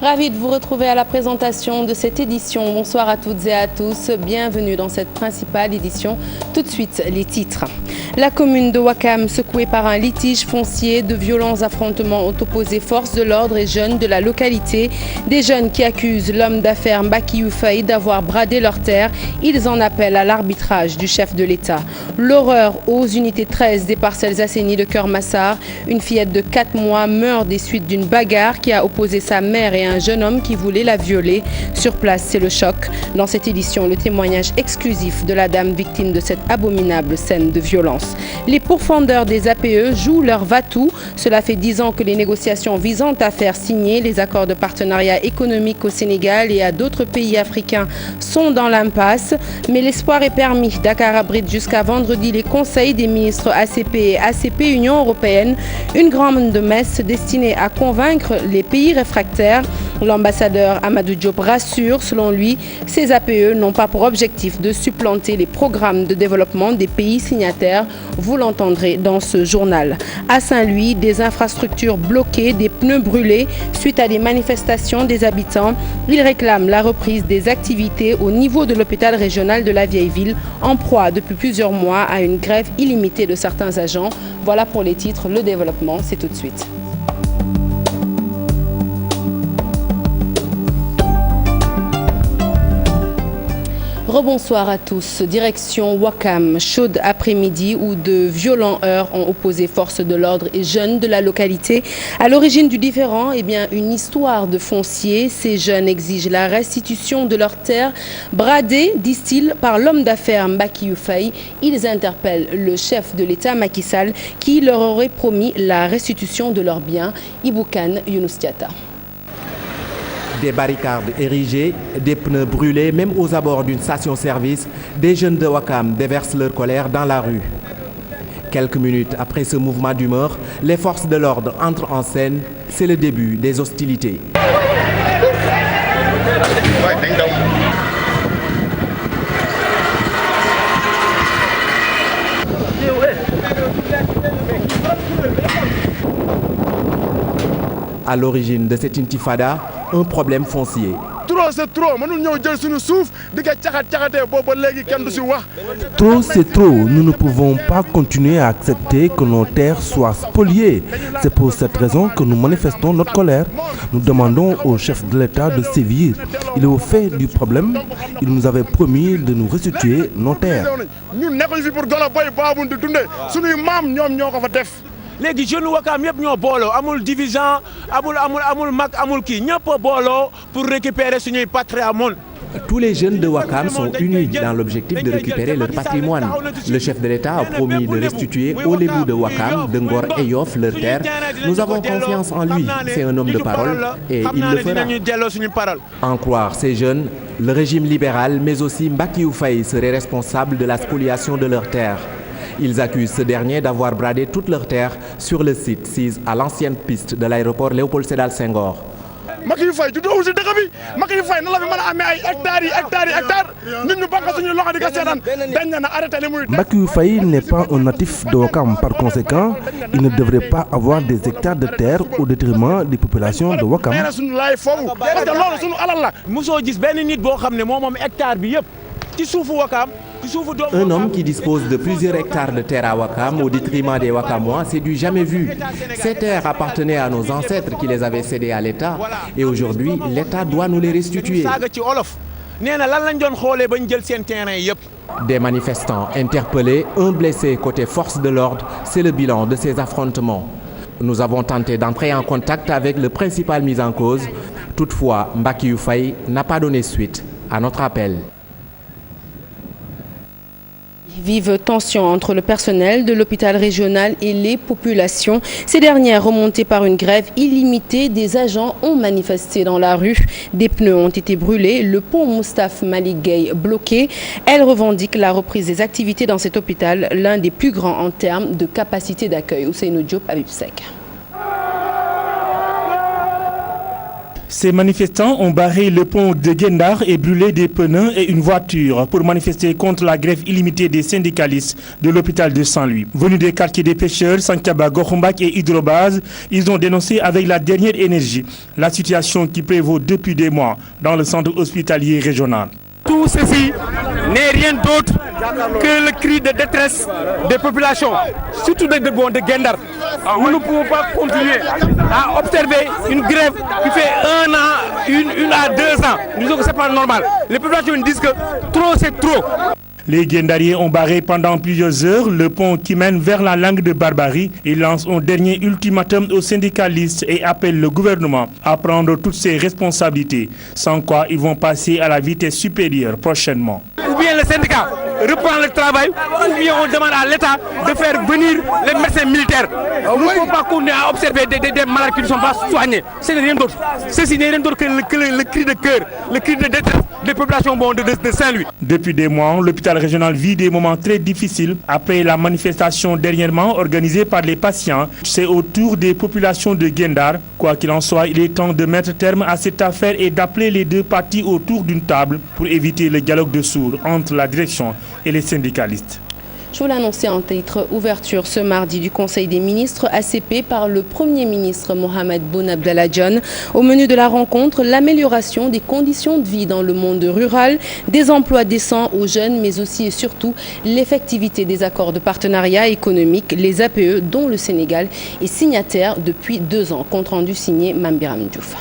Ravi de vous retrouver à la présentation de cette édition. Bonsoir à toutes et à tous. Bienvenue dans cette principale édition. Tout de suite, les titres. La commune de Ouakam, secouée par un litige foncier, de violents affrontements ont opposé forces de l'ordre et jeunes de la localité. Des jeunes qui accusent l'homme d'affaires Mbaki Youfaï d'avoir bradé leurs terres. Ils en appellent à l'arbitrage du chef de l'État. L'horreur aux unités 13 des parcelles assainies de Keur Massar. Une fillette de 4 mois meurt des suites d'une bagarre qui a opposé sa mère et un jeune homme qui voulait la violer. Sur place, c'est le choc. Dans cette édition, le témoignage exclusif de la dame victime de cette abominable scène de violence. Les pourfendeurs des APE jouent leur va-tout. Cela fait 10 ans que les négociations visant à faire signer les accords de partenariat économique au Sénégal et à d'autres pays africains sont dans l'impasse. Mais l'espoir est permis. Dakar abrite jusqu'à vendredi les conseils des ministres ACP et ACP Union européenne. Une grande messe destinée à convaincre les pays réfractaires. L'ambassadeur Amadou Diop rassure, selon lui, ces APE n'ont pas pour objectif de supplanter les programmes de développement des pays signataires. Vous l'entendrez dans ce journal. À Saint-Louis, des infrastructures bloquées, des pneus brûlés suite à des manifestations des habitants. Ils réclament la reprise des activités au niveau de l'hôpital régional de la Vieille Ville, en proie depuis plusieurs mois à une grève illimitée de certains agents. Voilà pour les titres. Le développement, c'est tout de suite. Rebonsoir à tous. Direction Ouakam, chaude après-midi où de violents heurts ont opposé forces de l'ordre et jeunes de la localité. À l'origine du différend, une histoire de foncier. Ces jeunes exigent la restitution de leurs terres bradées, disent-ils, par l'homme d'affaires Mbaki Youfaï. Ils interpellent le chef de l'État Macky Sall qui leur aurait promis la restitution de leurs biens. Iboukan Younous Diatta. Des barricades érigées, des pneus brûlés, même aux abords d'une station-service, des jeunes de Ouakam déversent leur colère dans la rue. Quelques minutes après ce mouvement d'humeur, les forces de l'ordre entrent en scène. C'est le début des hostilités. À l'origine de cette intifada, un problème foncier. Trop c'est trop, nous ne pouvons pas continuer à accepter que nos terres soient spoliées. C'est pour cette raison que nous manifestons notre colère. Nous demandons au chef de l'État de sévir. Il est au fait du problème. Il nous avait promis de nous restituer nos terres. Les jeunes Ouakam yëpp ñoo booloo amul division amul mag amul kii ñëpp booloo pour récupérer suñuy patrimoine. Tous les jeunes de Ouakam sont unis dans l'objectif de récupérer leur patrimoine. Le chef de l'État a promis de restituer aux Lébous de Ouakam, de Ngor et Yoff leurs terres. Nous avons confiance en lui. C'est un homme de parole et il le fera. En croire ces jeunes, le régime libéral mais aussi Mbaki Youfaï serait responsable de la spoliation de leurs terres. Ils accusent ce dernier d'avoir bradé toutes leurs terres sur le site sise à l'ancienne piste de l'aéroport Léopold Sédar Senghor. Mbaki Youfaï n'est pas un natif de Ouakam. Par conséquent, il ne devrait pas avoir des hectares de terre au détriment des populations de Ouakam. Un homme qui dispose de plusieurs hectares de terre à Ouakam au détriment des Ouakamois, c'est du jamais vu. Ces terres appartenaient à nos ancêtres qui les avaient cédées à l'État et aujourd'hui, l'État doit nous les restituer. Des manifestants interpellés, un blessé côté force de l'ordre, c'est le bilan de ces affrontements. Nous avons tenté d'entrer en contact avec le principal mis en cause. Toutefois, Mbaki Youfaï n'a pas donné suite à notre appel. Vive tension entre le personnel de l'hôpital régional et les populations. Ces dernières, remontées par une grève illimitée, des agents ont manifesté dans la rue. Des pneus ont été brûlés, le pont Moustapha Malik Gueye bloqué. Elle revendique la reprise des activités dans cet hôpital, l'un des plus grands en termes de capacité d'accueil. Ousseynou Diop, Habib Seck. Ces manifestants ont barré le pont de Guet-Ndar et brûlé des pneus et une voiture pour manifester contre la grève illimitée des syndicalistes de l'hôpital de Saint-Louis. Venus des quartiers des pêcheurs, Sankaba, Gorumbak et Hydrobase, ils ont dénoncé avec la dernière énergie la situation qui prévaut depuis des mois dans le centre hospitalier régional. Tout ceci n'est rien d'autre que le cri de détresse des populations, surtout de Guet-Ndar. Nous ne pouvons pas continuer à observer une grève qui fait 1 an, une à 2 ans. Nous disons que ce n'est pas normal. Les populations disent que trop c'est trop. Les Guet-Ndariens ont barré pendant plusieurs heures le pont qui mène vers la langue de Barbarie. Ils lancent un dernier ultimatum aux syndicalistes et appellent le gouvernement à prendre toutes ses responsabilités, sans quoi ils vont passer à la vitesse supérieure prochainement. Ou bien le syndicat reprend le travail, ou bien on demande à l'État de faire venir les médecins militaires. Nous ne pouvons pas continuer à observer des malades qui ne sont pas soignés. Ce n'est rien d'autre. Ceci n'est rien d'autre que le cri de cœur, le cri de détresse des populations de Saint-Louis. Depuis des mois, l'hôpital régional vit des moments très difficiles. Après la manifestation dernièrement organisée par les patients, c'est au tour des populations de Guet-Ndar. Quoi qu'il en soit, il est temps de mettre terme à cette affaire et d'appeler les deux parties autour d'une table pour éviter le dialogue de sourds entre la direction et les syndicalistes. Je vous l'annonçais en titre, ouverture ce mardi du Conseil des ministres ACP par le Premier ministre Mohamed Boun Abdallah Dionne. Au menu de la rencontre, l'amélioration des conditions de vie dans le monde rural, des emplois décents aux jeunes, mais aussi et surtout l'effectivité des accords de partenariat économique, les APE, dont le Sénégal est signataire depuis 2 ans. Compte rendu signé Mambiram Diouf.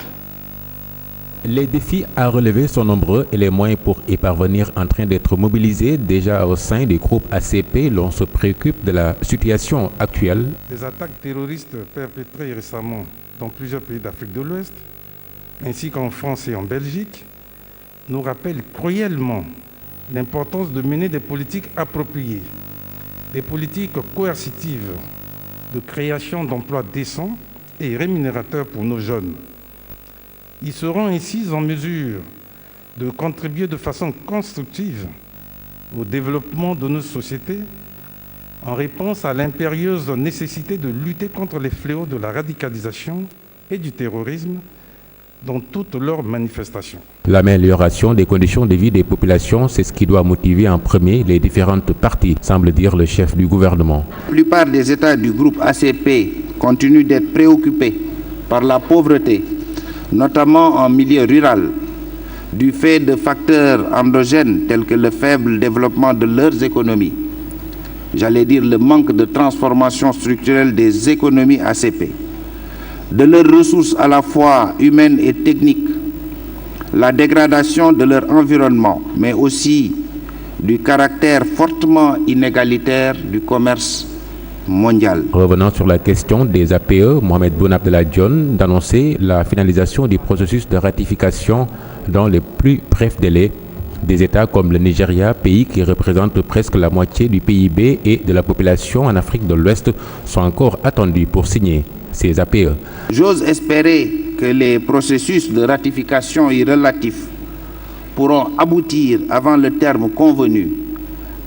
Les défis à relever sont nombreux et les moyens pour y parvenir en train d'être mobilisés. Déjà au sein du groupe ACP, l'on se préoccupe de la situation actuelle. Les attaques terroristes perpétrées récemment dans plusieurs pays d'Afrique de l'Ouest, ainsi qu'en France et en Belgique, nous rappellent cruellement l'importance de mener des politiques appropriées, des politiques coercitives de création d'emplois décents et rémunérateurs pour nos jeunes. Ils seront ainsi en mesure de contribuer de façon constructive au développement de nos sociétés en réponse à l'impérieuse nécessité de lutter contre les fléaux de la radicalisation et du terrorisme dans toutes leurs manifestations. L'amélioration des conditions de vie des populations, c'est ce qui doit motiver en premier les différentes parties, semble dire le chef du gouvernement. La plupart des États du groupe ACP continuent d'être préoccupés par la pauvreté, notamment en milieu rural, du fait de facteurs endogènes tels que le faible développement de leurs économies, j'allais dire le manque de transformation structurelle des économies ACP, de leurs ressources à la fois humaines et techniques, la dégradation de leur environnement, mais aussi du caractère fortement inégalitaire du commerce mondial. Revenant sur la question des APE, Mohamed Boun Abdallah Dionne d'annoncer la finalisation du processus de ratification dans les plus brefs délais. Des États comme le Nigeria, pays qui représente presque la moitié du PIB et de la population en Afrique de l'Ouest, sont encore attendus pour signer ces APE. J'ose espérer que les processus de ratification y relatifs pourront aboutir avant le terme convenu,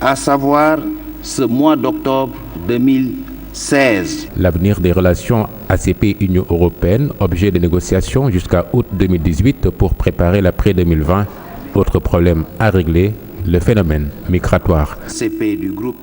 à savoir ce mois d'octobre 2016. L'avenir des relations ACP-Union européenne, objet de négociations jusqu'à août 2018 pour préparer l'après 2020. Autre problème à régler, le phénomène migratoire. ACP du groupe.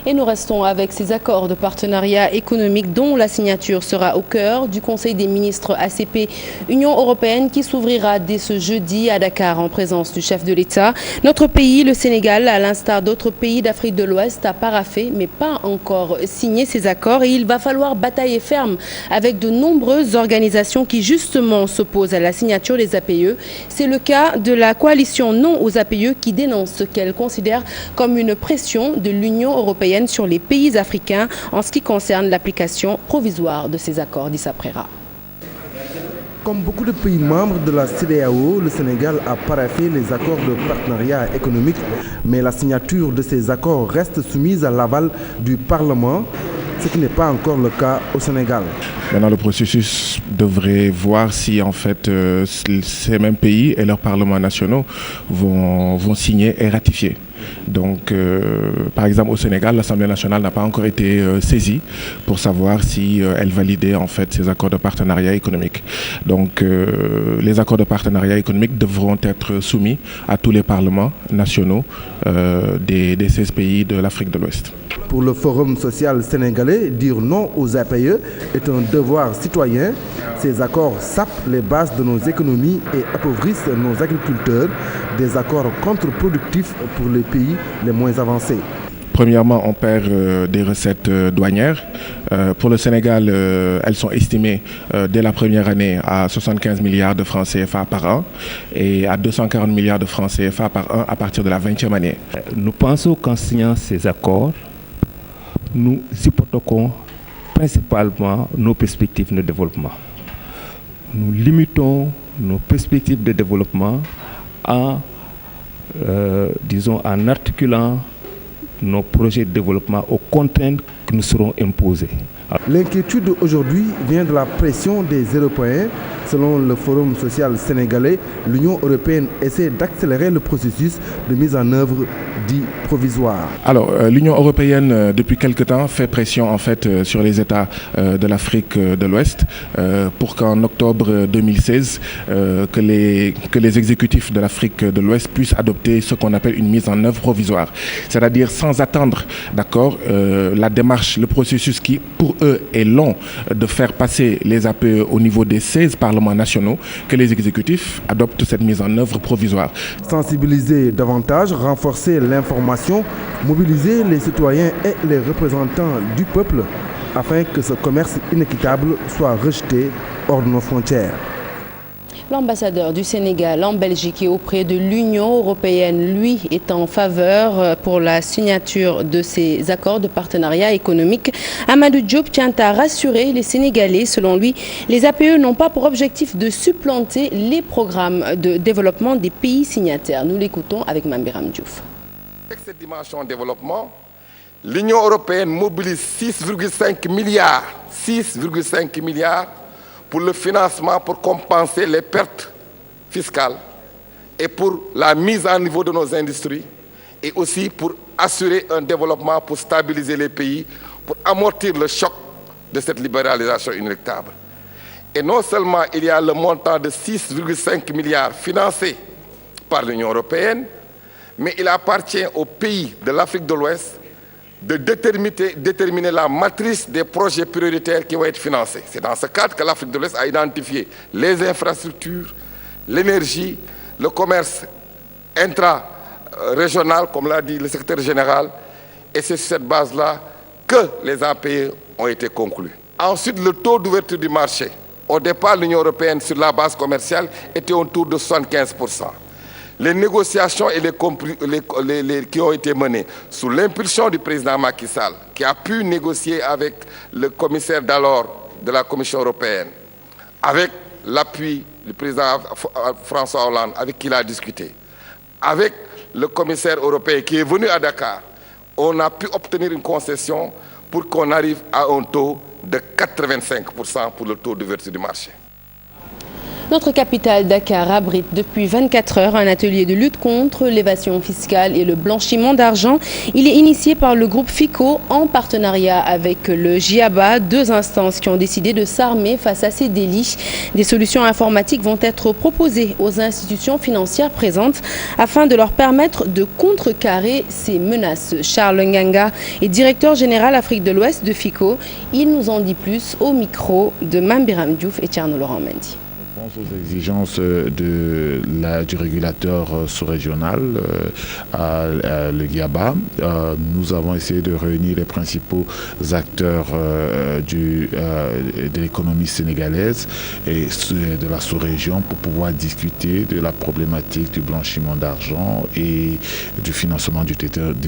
Et nous restons avec ces accords de partenariat économique dont la signature sera au cœur du Conseil des ministres ACP Union européenne qui s'ouvrira dès ce jeudi à Dakar en présence du chef de l'État. Notre pays, le Sénégal, à l'instar d'autres pays d'Afrique de l'Ouest, a paraphé mais pas encore signé ces accords et il va falloir batailler ferme avec de nombreuses organisations qui justement s'opposent à la signature des APE. C'est le cas de la coalition Non aux APE qui dénonce ce qu'elle considère comme une pression de l'Union européenne sur les pays africains en ce qui concerne l'application provisoire de ces accords, dit Saprera. Comme beaucoup de pays membres de la CEDEAO, le Sénégal a paraphé les accords de partenariat économique, mais la signature de ces accords reste soumise à l'aval du Parlement. ce qui n'est pas encore le cas au Sénégal. Maintenant, le processus devrait voir si en fait ces mêmes pays et leurs parlements nationaux vont signer et ratifier. Donc, par exemple, au Sénégal, l'Assemblée nationale n'a pas encore été saisie pour savoir si elle validait en fait ces accords de partenariat économique. Donc, les accords de partenariat économique devront être soumis à tous les parlements nationaux des 16 pays de l'Afrique de l'Ouest. Pour le Forum social sénégalais, dire non aux APE est un devoir citoyen. Ces accords sapent les bases de nos économies et appauvrissent nos agriculteurs, des accords contre-productifs pour les pays les moins avancés. Premièrement, on perd des recettes douanières. Pour le Sénégal, elles sont estimées dès la première année à 75 milliards de francs CFA par an et à 240 milliards de francs CFA par an à partir de la 20e année. Nous pensons qu'en signant ces accords, nous hypothéquons principalement nos perspectives de développement. Nous limitons nos perspectives de développement en articulant nos projets de développement aux contraintes qui nous seront imposées. L'inquiétude aujourd'hui vient de la pression des Européens. Selon le Forum social sénégalais, l'Union européenne essaie d'accélérer le processus de mise en œuvre dit provisoire. Alors, l'Union européenne, depuis quelque temps, fait pression en fait sur les États de l'Afrique de l'Ouest pour qu'en octobre 2016, que les exécutifs de l'Afrique de l'Ouest puissent adopter ce qu'on appelle une mise en œuvre provisoire. C'est-à-dire sans attendre, d'accord, la démarche, le processus qui, pour eux, est long de faire passer les APE au niveau des 16 parlements nationaux, que les exécutifs adoptent cette mise en œuvre provisoire. Sensibiliser davantage, renforcer l'information, mobiliser les citoyens et les représentants du peuple afin que ce commerce inéquitable soit rejeté hors de nos frontières. L'ambassadeur du Sénégal en Belgique et auprès de l'Union européenne, lui, est en faveur pour la signature de ces accords de partenariat économique. Amadou Diop tient à rassurer les Sénégalais. Selon lui, les APE n'ont pas pour objectif de supplanter les programmes de développement des pays signataires. Nous l'écoutons avec Mambiram Diouf. Avec cette dimension de développement, l'Union européenne mobilise 6,5 milliards pour le financement, pour compenser les pertes fiscales et pour la mise à niveau de nos industries et aussi pour assurer un développement, pour stabiliser les pays, pour amortir le choc de cette libéralisation inéluctable. Et non seulement il y a le montant de 6,5 milliards financé par l'Union européenne, mais il appartient aux pays de l'Afrique de l'Ouest de déterminer la matrice des projets prioritaires qui vont être financés. C'est dans ce cadre que l'Afrique de l'Ouest a identifié les infrastructures, l'énergie, le commerce intra-régional, comme l'a dit le secrétaire général, et c'est sur cette base-là que les APE ont été conclus. Ensuite, le taux d'ouverture du marché. Au départ, l'Union européenne, sur la base commerciale, était autour de 75%. Les négociations et qui ont été menées sous l'impulsion du président Macky Sall, qui a pu négocier avec le commissaire d'alors de la Commission européenne, avec l'appui du président François Hollande, avec qui il a discuté, avec le commissaire européen qui est venu à Dakar, on a pu obtenir une concession pour qu'on arrive à un taux de 85% pour le taux d'ouverture du marché. Notre capitale, Dakar, abrite depuis 24 heures un atelier de lutte contre l'évasion fiscale et le blanchiment d'argent. Il est initié par le groupe FICO en partenariat avec le GIABA, deux instances qui ont décidé de s'armer face à ces délits. Des solutions informatiques vont être proposées aux institutions financières présentes afin de leur permettre de contrecarrer ces menaces. Charles Nganga est directeur général Afrique de l'Ouest de FICO. Il nous en dit plus au micro de Mambiram Diouf et Tierno Laurent Mendy. Aux exigences du régulateur sous-régional, le GIABA, nous avons essayé de réunir les principaux acteurs de l'économie sénégalaise et de la sous-région pour pouvoir discuter de la problématique du blanchiment d'argent et du financement du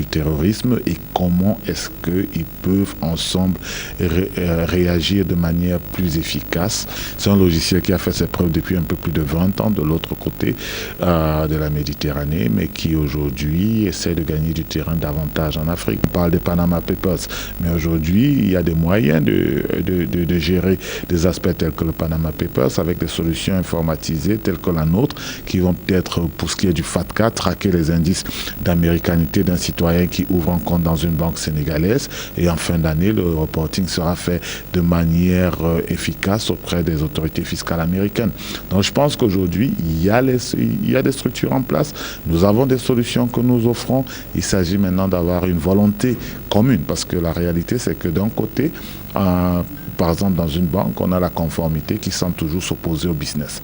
terrorisme et comment est-ce qu'ils peuvent ensemble réagir de manière plus efficace. C'est un logiciel qui a fait ses preuves preuve depuis un peu plus de 20 ans de l'autre côté de la Méditerranée, mais qui aujourd'hui essaie de gagner du terrain davantage en Afrique. On parle des Panama Papers, mais aujourd'hui, il y a des moyens de gérer des aspects tels que le Panama Papers avec des solutions informatisées telles que la nôtre, qui vont peut-être, pour ce qui est du FATCA, traquer les indices d'américanité d'un citoyen qui ouvre un compte dans une banque sénégalaise, et en fin d'année, le reporting sera fait de manière efficace auprès des autorités fiscales américaines. Donc je pense qu'aujourd'hui, il y a des structures en place, nous avons des solutions que nous offrons, il s'agit maintenant d'avoir une volonté commune, parce que la réalité c'est que d'un côté, par exemple dans une banque, on a la conformité qui semble toujours s'opposer au business.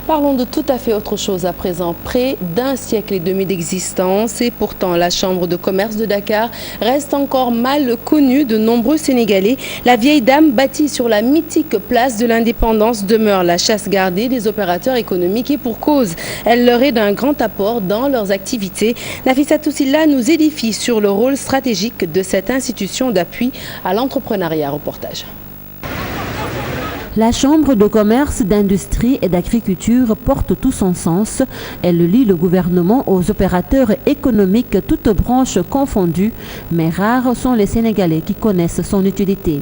Parlons de tout à fait autre chose à présent. Près d'un siècle et demi d'existence et pourtant la Chambre de commerce de Dakar reste encore mal connue de nombreux Sénégalais. La vieille dame bâtie sur la mythique place de l'Indépendance demeure la chasse gardée des opérateurs économiques et pour cause. Elle leur est d'un grand apport dans leurs activités. Nafissatou Silla nous édifie sur le rôle stratégique de cette institution d'appui à l'entrepreneuriat. Reportage. La Chambre de commerce, d'industrie et d'agriculture porte tout son sens. Elle lie le gouvernement aux opérateurs économiques, toutes branches confondues. Mais rares sont les Sénégalais qui connaissent son utilité.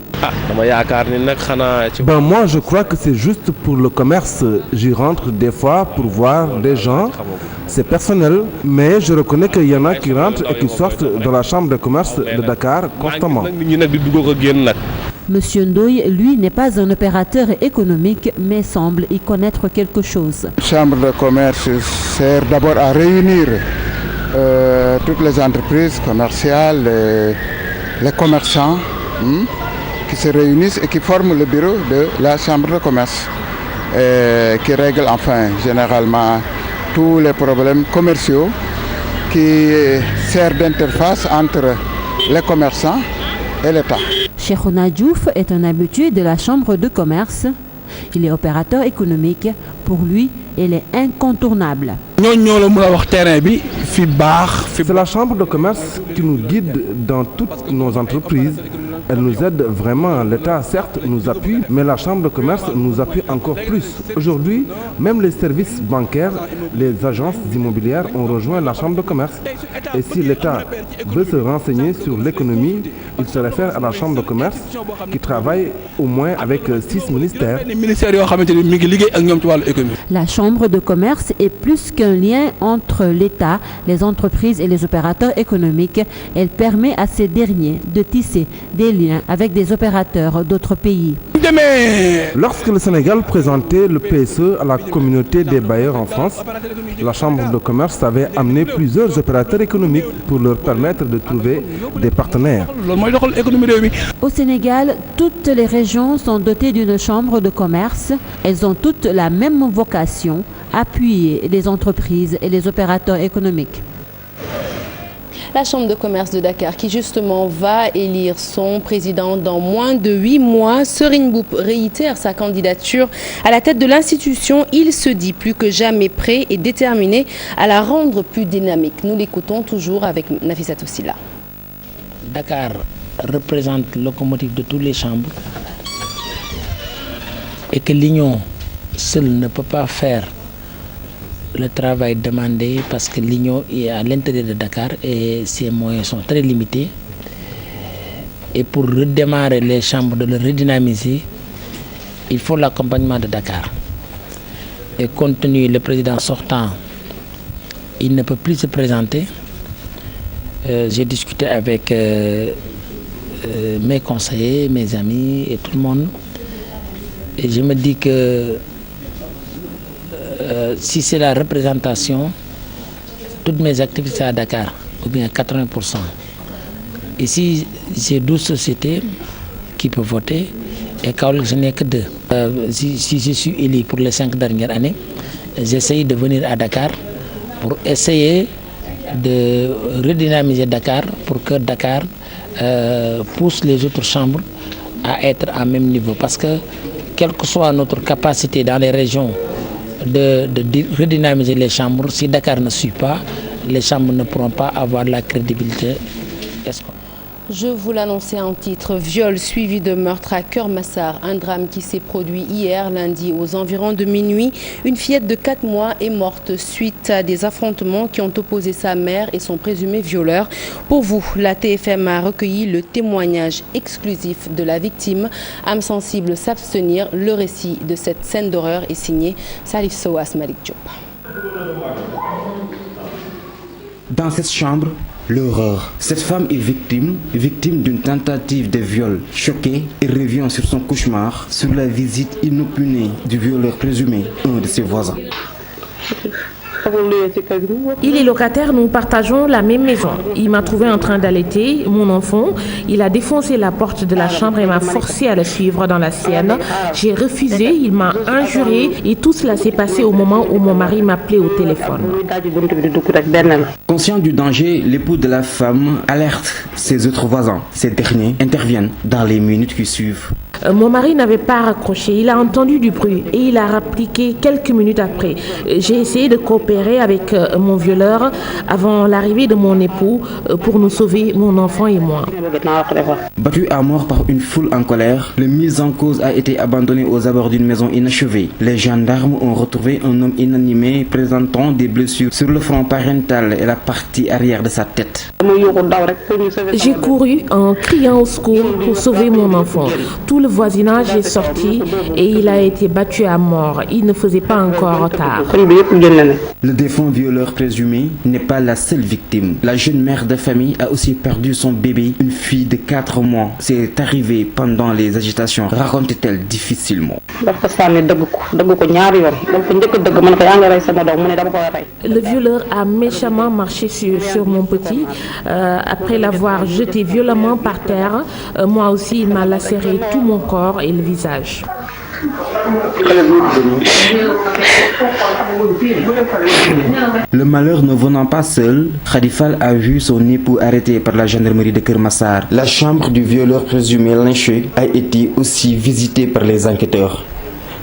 Moi, je crois que c'est juste pour le commerce. J'y rentre des fois pour voir des gens. C'est personnel, mais je reconnais qu'il y en a qui rentrent et qui sortent de la Chambre de commerce de Dakar constamment. Monsieur Ndoye, lui, n'est pas un opérateur économique, mais semble y connaître quelque chose. La Chambre de commerce sert d'abord à réunir toutes les entreprises commerciales, les commerçants qui se réunissent et qui forment le bureau de la Chambre de commerce, qui règle enfin généralement tous les problèmes commerciaux, qui sert d'interface entre les commerçants et l'État. Cheikhouna Diouf est un habitué de la Chambre de commerce. Il est opérateur économique. Pour lui, elle est incontournable. C'est la Chambre de commerce qui nous guide dans toutes nos entreprises. Elle nous aide vraiment. L'État, certes, nous appuie, mais la Chambre de commerce nous appuie encore plus. Aujourd'hui, même les services bancaires, les agences immobilières ont rejoint la Chambre de commerce. Et si l'État veut se renseigner sur l'économie, il se réfère à la Chambre de commerce qui travaille au moins avec 6 ministères. La Chambre de commerce est plus qu'un lien entre l'État, les entreprises et les opérateurs économiques. Elle permet à ces derniers de tisser des liens avec des opérateurs d'autres pays. Lorsque le Sénégal présentait le PSE à la communauté des bailleurs en France, la Chambre de commerce avait amené plusieurs opérateurs économiques pour leur permettre de trouver des partenaires. Au Sénégal, toutes les régions sont dotées d'une chambre de commerce. Elles ont toutes la même vocation, appuyer les entreprises et les opérateurs économiques. La Chambre de commerce de Dakar qui justement va élire son président dans moins de 8 mois. Serine Mboup réitère sa candidature à la tête de l'institution. Il se dit plus que jamais prêt et déterminé à la rendre plus dynamique. Nous l'écoutons toujours avec Nafissatou Silla. Dakar représente le locomotive de toutes les chambres et que l'Union seule ne peut pas faire le travail demandé parce que l'Union est à l'intérieur de Dakar et ses moyens sont très limités. Et pour redémarrer les chambres, de le redynamiser, il faut l'accompagnement de Dakar. Et compte tenu le président sortant, il ne peut plus se présenter. J'ai discuté avec mes conseillers, mes amis et tout le monde. Et je me dis que si c'est la représentation, toutes mes activités à Dakar, ou bien 80%. Ici, j'ai 12 sociétés qui peuvent voter et Kaolack, je n'ai que 2. Si je suis élu pour les 5 dernières années, j'essaye de venir à Dakar pour essayer de redynamiser Dakar pour que Dakar pousse les autres chambres à être à même niveau. Parce que, quelle que soit notre capacité dans les régions de redynamiser les chambres, si Dakar ne suit pas, les chambres ne pourront pas avoir la crédibilité. Je vous l'annonçais en titre, viol suivi de meurtre à Keur Massar, un drame qui s'est produit hier lundi aux environs de minuit. Une fillette de 4 mois est morte suite à des affrontements qui ont opposé sa mère et son présumé violeur. Pour vous, la TFM a recueilli le témoignage exclusif de la victime. Âme sensible s'abstenir, le récit de cette scène d'horreur est signé Salif Sow Asmalik Diop. Dans cette chambre, l'horreur. Cette femme est victime d'une tentative de viol. Choquée, elle revient sur son cauchemar, sur la visite inopinée du violeur présumé, un de ses voisins. Il est locataire, nous partageons la même maison. Il m'a trouvé en train d'allaiter mon enfant. Il a défoncé la porte de la chambre et m'a forcé à le suivre dans la sienne. J'ai refusé, il m'a injurié et tout cela s'est passé au moment où mon mari m'appelait au téléphone. Conscient du danger, l'époux de la femme alerte ses autres voisins. Ces derniers interviennent dans les minutes qui suivent. Mon mari n'avait pas raccroché, il a entendu du bruit et il a répliqué quelques minutes après. J'ai essayé de coopérer avec mon violeur avant l'arrivée de mon époux pour nous sauver, mon enfant et moi. Battu à mort par une foule en colère, le mis en cause a été abandonné aux abords d'une maison inachevée. Les gendarmes ont retrouvé un homme inanimé présentant des blessures sur le front parental et la partie arrière de sa tête. J'ai couru en criant au secours pour sauver mon enfant. Tout le voisinage est sorti et il a été battu à mort. Il ne faisait pas encore tard. Le défunt violeur présumé n'est pas la seule victime. La jeune mère de famille a aussi perdu son bébé, une fille de 4 mois. C'est arrivé pendant les agitations, raconte-t-elle difficilement. Le violeur a méchamment marché sur mon petit. Après l'avoir jeté violemment par terre, moi aussi il m'a lacéré tout mon corps et le visage. Le malheur ne venant pas seul, Khadifal a vu son époux arrêté par la gendarmerie de Keur Massar. La chambre du violeur présumé lynché a été aussi visitée par les enquêteurs.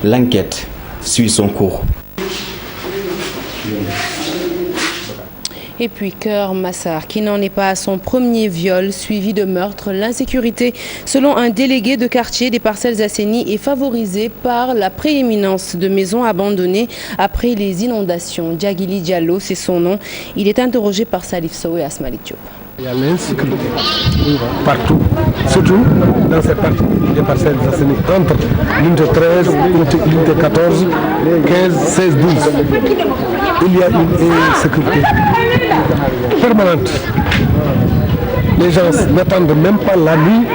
L'enquête suit son cours. Et puis Keur Massar, qui n'en est pas à son premier viol suivi de meurtre. L'insécurité, selon un délégué de quartier des Parcelles Assainies, est favorisée par la prééminence de maisons abandonnées après les inondations. Diagili Diallo, c'est son nom. Il est interrogé par Salif Sow et Asmalik Diop. Il y a l'insécurité partout, surtout dans cette partie des Parcelles Assainies, entre l'unité 13, l'unité 14, 15, 16, 12. Il y a une insécurité permanente. Les gens n'attendent même pas la nuit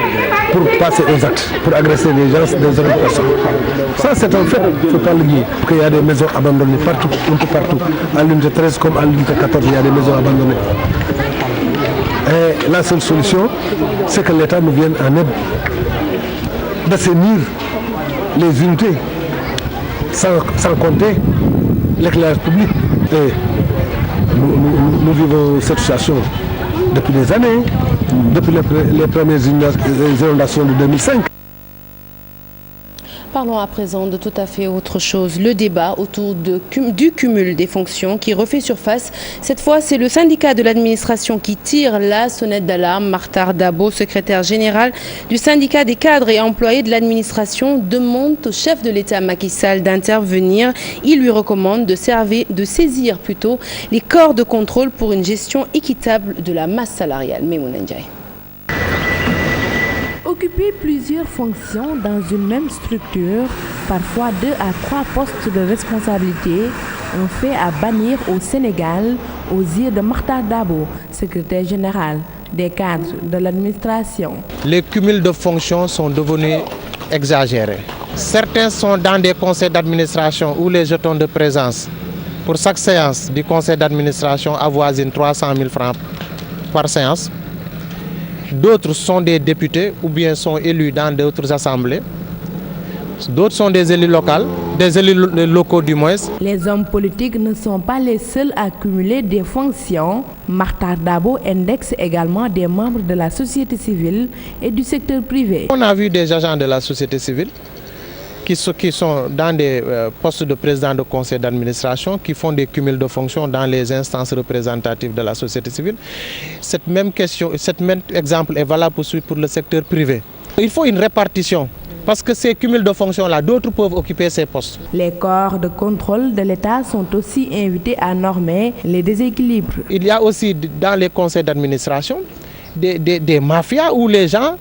pour passer aux actes, pour agresser les gens des autres personnes. Ça c'est un fait, il ne faut pas le nier. Parce qu'il y a des maisons abandonnées partout, un peu partout. À l'unité 13 comme à l'unité 14, il y a des maisons abandonnées. Et la seule solution, c'est que l'État nous vienne en aide d'assainir les unités, sans compter l'éclairage public. Et nous vivons cette situation depuis des années, depuis les premières inondations de 2005. Parlons à présent de tout à fait autre chose. Le débat autour du cumul des fonctions qui refait surface. Cette fois, c'est le syndicat de l'administration qui tire la sonnette d'alarme. Martar Dabo, secrétaire général du syndicat des cadres et employés de l'administration, demande au chef de l'État Macky Sall d'intervenir. Il lui recommande de saisir les corps de contrôle pour une gestion équitable de la masse salariale. Memouna Ndiaye. Occuper plusieurs fonctions dans une même structure, parfois 2 à 3 postes de responsabilité, un fait à bannir au Sénégal aux yeux de Martar Dabo, secrétaire général des cadres de l'administration. Les cumuls de fonctions sont devenus exagérés. Certains sont dans des conseils d'administration où les jetons de présence pour chaque séance du conseil d'administration avoisinent 300 000 francs par séance. D'autres sont des députés ou bien sont élus dans d'autres assemblées. D'autres sont des élus locaux du moins. Les hommes politiques ne sont pas les seuls à cumuler des fonctions. Martar Dabo indexe également des membres de la société civile et du secteur privé. On a vu des agents de la société civile qui sont dans des postes de président de conseil d'administration, qui font des cumuls de fonctions dans les instances représentatives de la société civile. Cette même exemple est valable aussi pour le secteur privé. Il faut une répartition. Parce que ces cumuls de fonctions-là, d'autres peuvent occuper ces postes. Les corps de contrôle de l'État sont aussi invités à normer les déséquilibres. Il y a aussi dans les conseils d'administration des mafias où les gens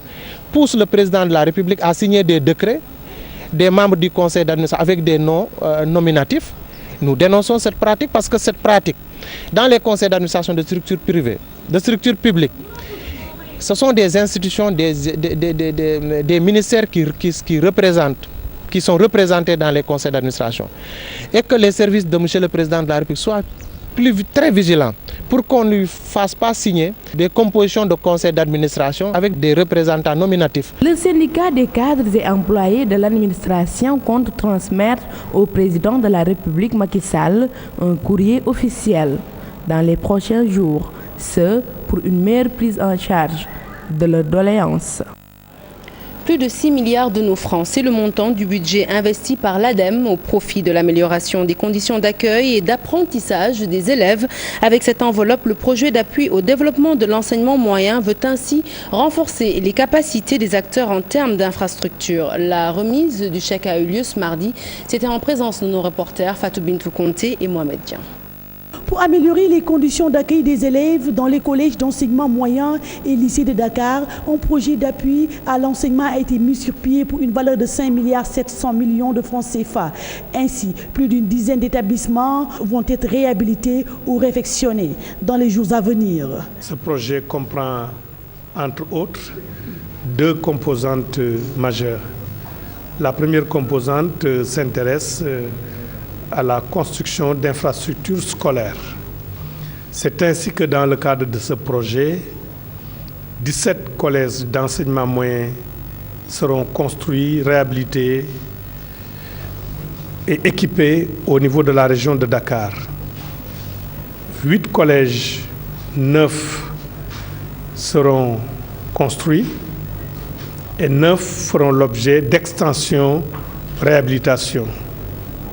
poussent le président de la République à signer des décrets, des membres du conseil d'administration avec des noms nominatifs. Nous dénonçons cette pratique parce que cette pratique, dans les conseils d'administration de structures privées, de structures publiques, ce sont des institutions, des ministères qui sont représentés dans les conseils d'administration. Et que les services de M. le Président de la République soient très vigilants pour qu'on ne lui fasse pas signer des compositions de conseils d'administration avec des représentants nominatifs. Le syndicat des cadres et employés de l'administration compte transmettre au Président de la République Macky Sall un courrier officiel dans les prochains jours. Ce pour une meilleure prise en charge de leurs doléances. Plus de 6 milliards de nos francs, c'est le montant du budget investi par l'ADEME au profit de l'amélioration des conditions d'accueil et d'apprentissage des élèves. Avec cette enveloppe, le projet d'appui au développement de l'enseignement moyen veut ainsi renforcer les capacités des acteurs en termes d'infrastructures. La remise du chèque a eu lieu ce mardi. C'était en présence de nos reporters Fatou Bintou Conté et Mohamed Dian. Pour améliorer les conditions d'accueil des élèves dans les collèges d'enseignement moyen et lycées de Dakar, un projet d'appui à l'enseignement a été mis sur pied pour une valeur de 5,7 milliards de francs CFA. Ainsi, plus d'une dizaine d'établissements vont être réhabilités ou réfectionnés dans les jours à venir. Ce projet comprend, entre autres, 2 composantes majeures. La première composante s'intéresse à la construction d'infrastructures scolaires. C'est ainsi que dans le cadre de ce projet, 17 collèges d'enseignement moyen seront construits, réhabilités et équipés au niveau de la région de Dakar. 8 collèges neufs seront construits et 9 feront l'objet d'extension, réhabilitation.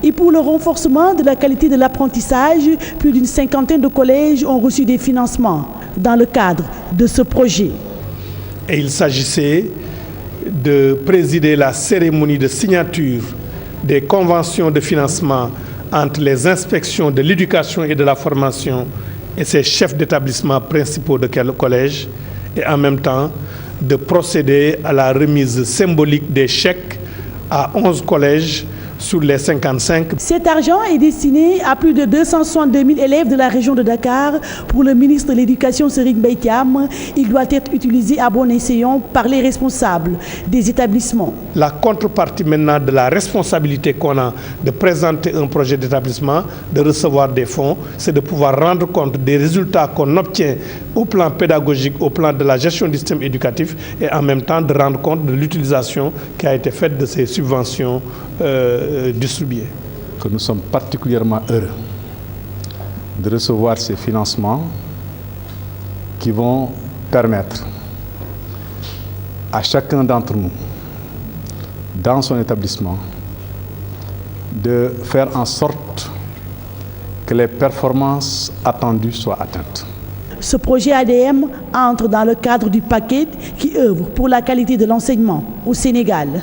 Et pour le renforcement de la qualité de l'apprentissage, plus d'une 50aine de collèges ont reçu des financements dans le cadre de ce projet. Et il s'agissait de présider la cérémonie de signature des conventions de financement entre les inspections de l'éducation et de la formation et ces chefs d'établissement principaux de collège, et en même temps de procéder à la remise symbolique des chèques à 11 collèges sur les 55. Cet argent est destiné à plus de 262 000 élèves de la région de Dakar. Pour le ministre de l'Éducation, Serigne Mbaye Thiam, il doit être utilisé à bon escient par les responsables des établissements. La contrepartie maintenant de la responsabilité qu'on a de présenter un projet d'établissement, de recevoir des fonds, c'est de pouvoir rendre compte des résultats qu'on obtient au plan pédagogique, au plan de la gestion du système éducatif et en même temps de rendre compte de l'utilisation qui a été faite de ces subventions distribués. Que nous sommes particulièrement heureux de recevoir ces financements qui vont permettre à chacun d'entre nous, dans son établissement, de faire en sorte que les performances attendues soient atteintes. Ce projet ADM entre dans le cadre du paquet qui œuvre pour la qualité de l'enseignement au Sénégal.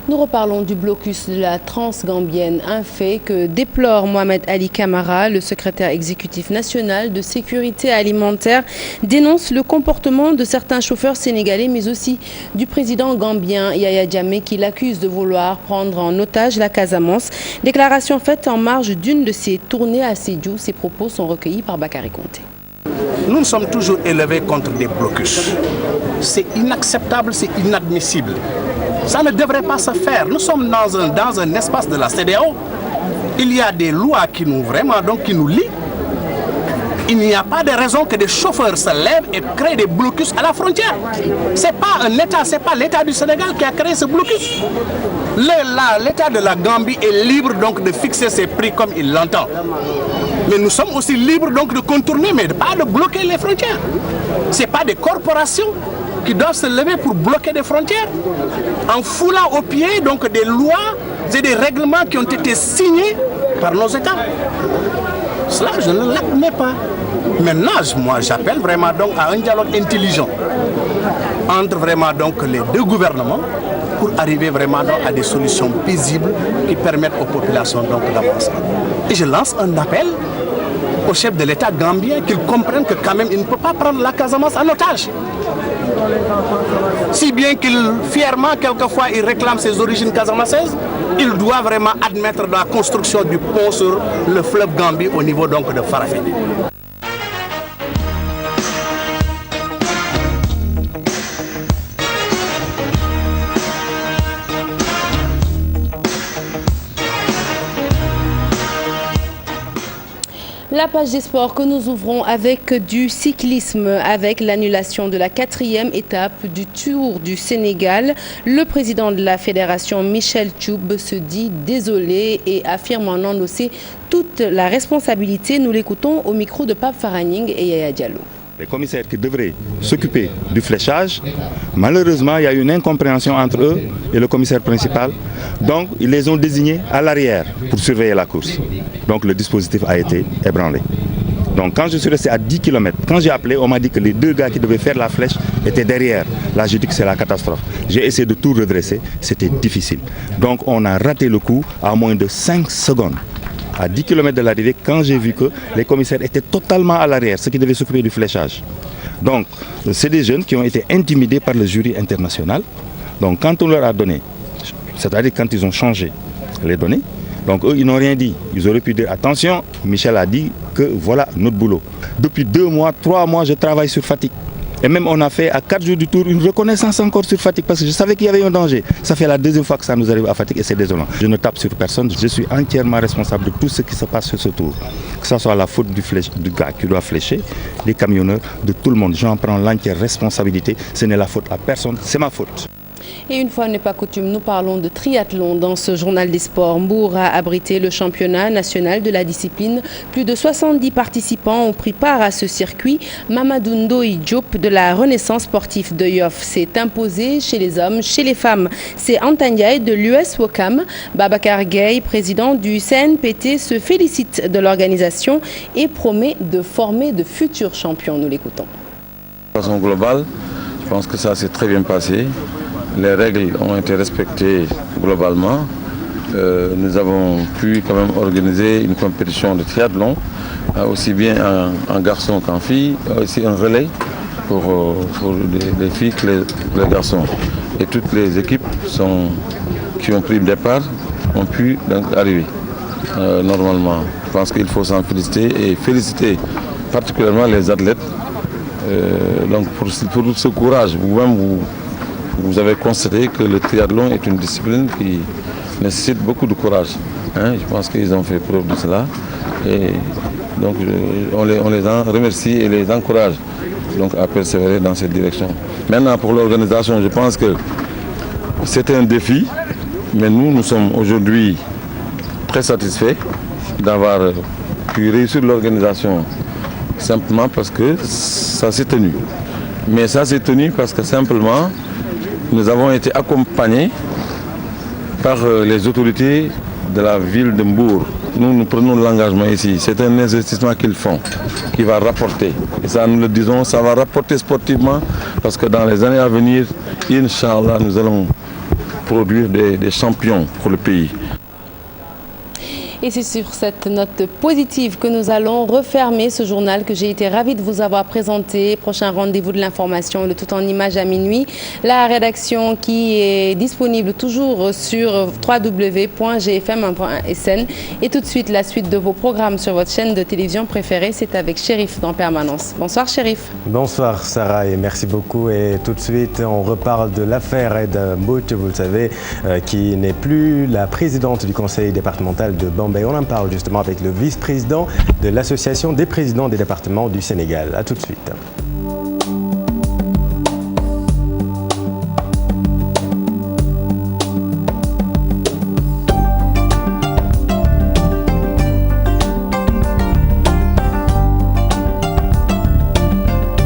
Nous reparlons du blocus de la Transgambienne, un fait que déplore Mohamed Ali Camara, le secrétaire exécutif national de sécurité alimentaire, dénonce le comportement de certains chauffeurs sénégalais, mais aussi du président gambien Yaya Jammeh, qui l'accuse de vouloir prendre en otage la Casamance. Déclaration faite en marge d'une de ses tournées à Sédhiou. Ces propos sont recueillis par Bakary Konté. Nous nous sommes toujours élevés contre des blocus. C'est inacceptable, c'est inadmissible. Ça ne devrait pas se faire. Nous sommes dans un espace de la CEDEAO. Il y a des lois qui nous lient. Il n'y a pas de raison que des chauffeurs se lèvent et créent des blocus à la frontière. C'est pas un État, c'est pas l'État du Sénégal qui a créé ce blocus. L'État de la Gambie est libre donc de fixer ses prix comme il l'entend. Mais nous sommes aussi libres donc de contourner, mais pas de bloquer les frontières. Ce n'est pas des corporations qui doivent se lever pour bloquer des frontières en foulant aux pieds donc des lois et des règlements qui ont été signés par nos États. Cela, je ne l'admets pas. Maintenant, moi, j'appelle vraiment donc à un dialogue intelligent entre vraiment donc les deux gouvernements pour arriver vraiment donc à des solutions paisibles qui permettent aux populations donc d'avancer. Et je lance un appel au chef de l'État gambien qu'il comprenne que quand même il ne peut pas prendre la Casamance en otage. Si bien qu'il fièrement quelquefois il réclame ses origines casamançaises, il doit vraiment admettre la construction du pont sur le fleuve Gambie au niveau donc de Farafenni. La page des sports que nous ouvrons avec du cyclisme, avec l'annulation de la 4e étape du Tour du Sénégal. Le président de la fédération, Michel Thioub, se dit désolé et affirme en endosser toute la responsabilité. Nous l'écoutons au micro de Pape Faraning et Yaya Diallo. Les commissaires qui devraient s'occuper du fléchage, malheureusement, il y a eu une incompréhension entre eux et le commissaire principal. Donc, ils les ont désignés à l'arrière pour surveiller la course. Donc, le dispositif a été ébranlé. Donc, quand je suis resté à 10 km, quand j'ai appelé, on m'a dit que les deux gars qui devaient faire la flèche étaient derrière. Là, j'ai dit que c'est la catastrophe. J'ai essayé de tout redresser, c'était difficile. Donc, on a raté le coup à moins de 5 secondes. À 10 km de l'arrivée, quand j'ai vu que les commissaires étaient totalement à l'arrière, ceux qui devaient s'occuper du fléchage. Donc, c'est des jeunes qui ont été intimidés par le jury international. Donc, quand on leur a donné, c'est-à-dire quand ils ont changé les données, donc eux, ils n'ont rien dit. Ils auraient pu dire, attention, Michel a dit que voilà notre boulot. Depuis 2 mois, 3 mois, je travaille sur Fatick. Et même on a fait à 4 jours du tour une reconnaissance encore sur Fatick parce que je savais qu'il y avait un danger. Ça fait la 2e fois que ça nous arrive à Fatick et c'est désolant. Je ne tape sur personne, je suis entièrement responsable de tout ce qui se passe sur ce tour. Que ce soit la faute du gars qui doit flécher, des camionneurs, de tout le monde. J'en prends l'entière responsabilité. Ce n'est la faute à personne, c'est ma faute. Et une fois n'est pas coutume, nous parlons de triathlon dans ce journal des sports. Mbour a abrité le championnat national de la discipline. Plus de 70 participants ont pris part à ce circuit. Mamadou Ndoye Diop de la Renaissance sportive de Yoff s'est imposé chez les hommes, chez les femmes. C'est Antandiaï de l'US Wakam. Babacar Gueye, président du CNPT, se félicite de l'organisation et promet de former de futurs champions. Nous l'écoutons. De façon globale, je pense que ça s'est très bien passé. Les règles ont été respectées globalement. Nous avons pu quand même organiser une compétition de triathlon, aussi bien en garçons qu'en filles, aussi un relais pour les filles que les garçons. Et toutes les équipes qui ont pris le départ ont pu donc arriver normalement. Je pense qu'il faut s'en féliciter et féliciter particulièrement les athlètes donc pour ce courage. Vous-même, vous avez constaté que le triathlon est une discipline qui nécessite beaucoup de courage. Je pense qu'ils ont fait preuve de cela. Et donc on les en remercie et les encourage donc, à persévérer dans cette direction. Maintenant, pour l'organisation, je pense que c'est un défi, mais nous sommes aujourd'hui très satisfaits d'avoir pu réussir l'organisation simplement parce que ça s'est tenu. Mais ça s'est tenu parce que simplement, nous avons été accompagnés par les autorités de la ville de Mbour. Nous prenons l'engagement ici. C'est un investissement qu'ils font, qui va rapporter. Et ça, nous le disons, ça va rapporter sportivement parce que dans les années à venir, Inch'Allah, nous allons produire des champions pour le pays. Et c'est sur cette note positive que nous allons refermer ce journal que j'ai été ravie de vous avoir présenté. Prochain rendez-vous de l'information, le tout en images à minuit. La rédaction qui est disponible toujours sur www.gfm1.sn. Et tout de suite, la suite de vos programmes sur votre chaîne de télévision préférée, c'est avec Chérif dans Permanence. Bonsoir Chérif. Bonsoir Sarah et merci beaucoup. Et tout de suite, on reparle de l'affaire Aïda Mbouch, vous le savez, qui n'est plus la présidente du conseil départemental de Bambey. Gambey. On en parle justement avec le vice-président de l'Association des présidents des départements du Sénégal. A tout de suite.